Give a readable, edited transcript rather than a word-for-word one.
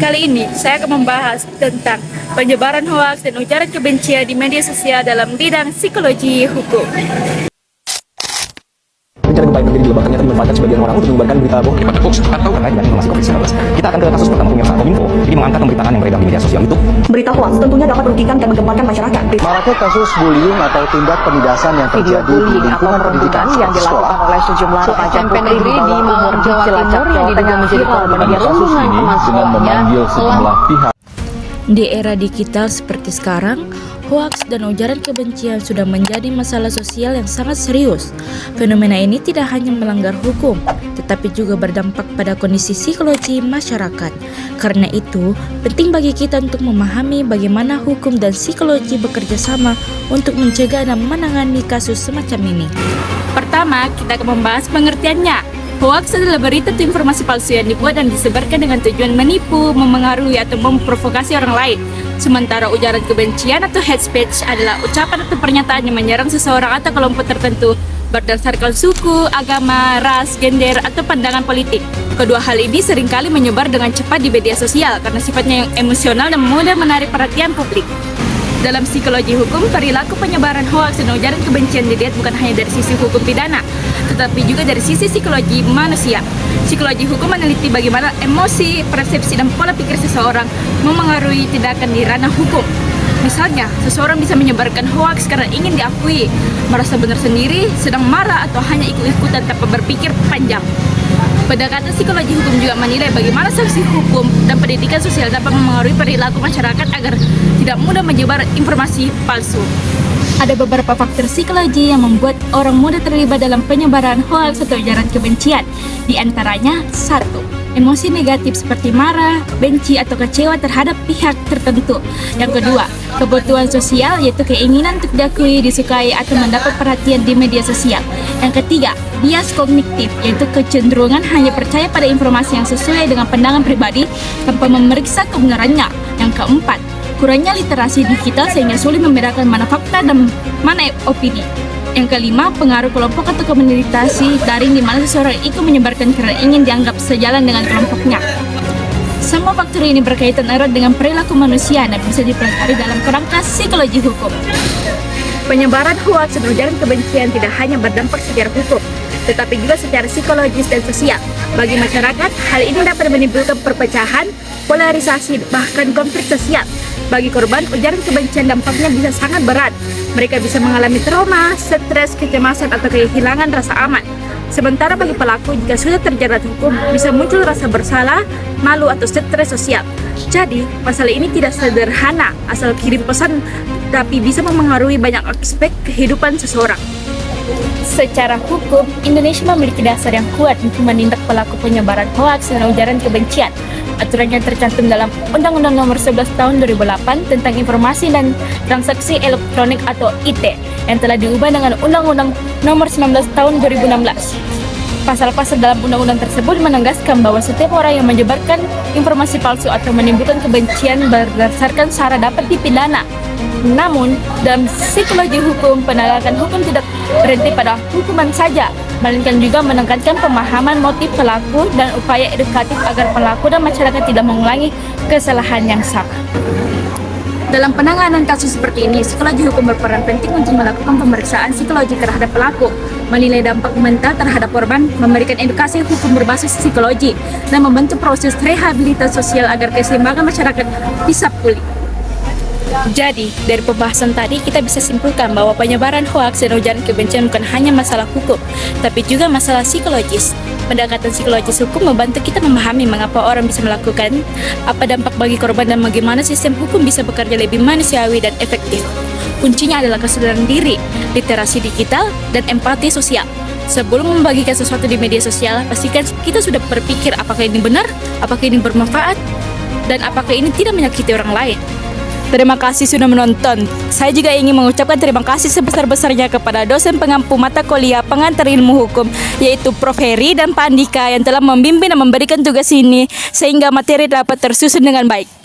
Kali ini saya akan membahas tentang penyebaran hoaks dan ujaran kebencian di media sosial dalam bidang psikologi hukum. Rencana gempa yang terjadi di Lebak ternyata dimanfaatkan sebagian orang untuk menyebarkan berita bohong hebat hoax atau terkait dengan informasi COVID-19. Kita akan ke kasus pertama pemirsa. Kominfo jadi mengangkat pemberitaan yang beredar di media sosial itu. Berita hoaks tentunya dapat merugikan dan menggemparkan masyarakat. Maraknya kasus bullying atau tindak penindasan yang Video terjadi di bullying atau lingkungan pendidikan perundungan yang dilakukan oleh sejumlah remaja SMP putri negeri di Mahmur, Jawa Timur yang diduga menjadi korban perundungan teman sekolahnya sejumlah pihak. Di era digital seperti sekarang, hoaks dan ujaran kebencian sudah menjadi masalah sosial yang sangat serius. Fenomena ini tidak hanya melanggar hukum, tetapi juga berdampak pada kondisi psikologi masyarakat. Karena itu, penting bagi kita untuk memahami bagaimana hukum dan psikologi bekerja sama untuk mencegah dan menangani kasus semacam ini. Pertama, kita akan membahas pengertiannya. Hoaks adalah berita atau informasi palsu yang dibuat dan disebarkan dengan tujuan menipu, memengaruhi, atau memprovokasi orang lain. Sementara ujaran kebencian atau hate speech adalah ucapan atau pernyataan yang menyerang seseorang atau kelompok tertentu berdasarkan suku, agama, ras, gender, atau pandangan politik. Kedua hal ini seringkali menyebar dengan cepat di media sosial karena sifatnya yang emosional dan mudah menarik perhatian publik. Dalam psikologi hukum, perilaku penyebaran hoaks dan ujaran kebencian dilihat bukan hanya dari sisi hukum pidana, tetapi juga dari sisi psikologi manusia. Psikologi hukum meneliti bagaimana emosi, persepsi, dan pola pikir seseorang memengaruhi tindakan di ranah hukum. Misalnya, seseorang bisa menyebarkan hoaks karena ingin diakui, merasa benar sendiri, sedang marah, atau hanya ikut-ikutan tanpa berpikir panjang. Pendekatan psikologi hukum juga menilai bagaimana sanksi hukum dan pendidikan sosial dapat memengaruhi perilaku masyarakat agar tidak mudah menyebar informasi palsu. Ada beberapa faktor psikologi yang membuat orang mudah terlibat dalam penyebaran hoaks atau ujaran kebencian. Di antaranya, 1. Emosi negatif seperti marah, benci, atau kecewa terhadap pihak tertentu. Yang kedua, kebutuhan sosial yaitu keinginan untuk diakui, disukai, atau mendapat perhatian di media sosial. Yang ketiga, bias kognitif yaitu kecenderungan hanya percaya pada informasi yang sesuai dengan pandangan pribadi tanpa memeriksa kebenarannya. Yang keempat, kurangnya literasi digital sehingga sulit membedakan mana fakta dan mana opini. Yang kelima, pengaruh kelompok atau komunitas daring di mana seseorang ikut menyebarkan karena ingin dianggap sejalan dengan kelompoknya. Semua faktor ini berkaitan erat dengan perilaku manusia dan bisa dipelajari dalam kerangka psikologi hukum. Penyebaran hoaks dan ujaran kebencian tidak hanya berdampak secara hukum, tetapi juga secara psikologis dan sosial. Bagi masyarakat, hal ini dapat menimbulkan perpecahan, polarisasi, bahkan konflik sosial. Bagi korban, ujaran kebencian dampaknya bisa sangat berat. Mereka bisa mengalami trauma, stres, kecemasan, atau kehilangan rasa aman. Sementara bagi pelaku, jika sudah terjerat hukum, bisa muncul rasa bersalah, malu, atau stres sosial. Jadi, masalah ini tidak sederhana asal kirim pesan, tapi bisa memengaruhi banyak aspek kehidupan seseorang. Secara hukum, Indonesia memiliki dasar yang kuat untuk menindak pelaku penyebaran hoaks dan ujaran kebencian. Aturan yang tercantum dalam Undang-Undang Nomor 11 Tahun 2008 tentang Informasi dan Transaksi Elektronik atau IT yang telah diubah dengan Undang-Undang Nomor 19 Tahun 2016. Pasal-pasal dalam undang-undang tersebut menegaskan bahwa setiap orang yang menyebarkan informasi palsu atau menimbulkan kebencian berdasarkan sara dapat dipidana. Namun, dalam psikologi hukum, penegakan hukum tidak berhenti pada hukuman saja, melainkan juga menekankan pemahaman motif pelaku dan upaya edukatif agar pelaku dan masyarakat tidak mengulangi kesalahan yang sama. Dalam penanganan kasus seperti ini, psikologi hukum berperan penting untuk melakukan pemeriksaan psikologi terhadap pelaku, menilai dampak mental terhadap korban, memberikan edukasi hukum berbasis psikologi, dan membentuk proses rehabilitasi sosial agar keseimbangan masyarakat bisa pulih. Jadi, dari pembahasan tadi kita bisa simpulkan bahwa penyebaran hoaks dan ujaran kebencian bukan hanya masalah hukum, tapi juga masalah psikologis. Pendekatan psikologis hukum membantu kita memahami mengapa orang bisa melakukan, apa dampak bagi korban, dan bagaimana sistem hukum bisa bekerja lebih manusiawi dan efektif. Kuncinya adalah kesadaran diri, literasi digital, dan empati sosial. Sebelum membagikan sesuatu di media sosial, pastikan kita sudah berpikir apakah ini benar, apakah ini bermanfaat, dan apakah ini tidak menyakiti orang lain. Terima kasih sudah menonton. Saya juga ingin mengucapkan terima kasih sebesar-besarnya kepada dosen pengampu mata kuliah pengantar ilmu hukum, yaitu Prof. Heri dan Pak Andika yang telah membimbing dan memberikan tugas ini sehingga materi dapat tersusun dengan baik.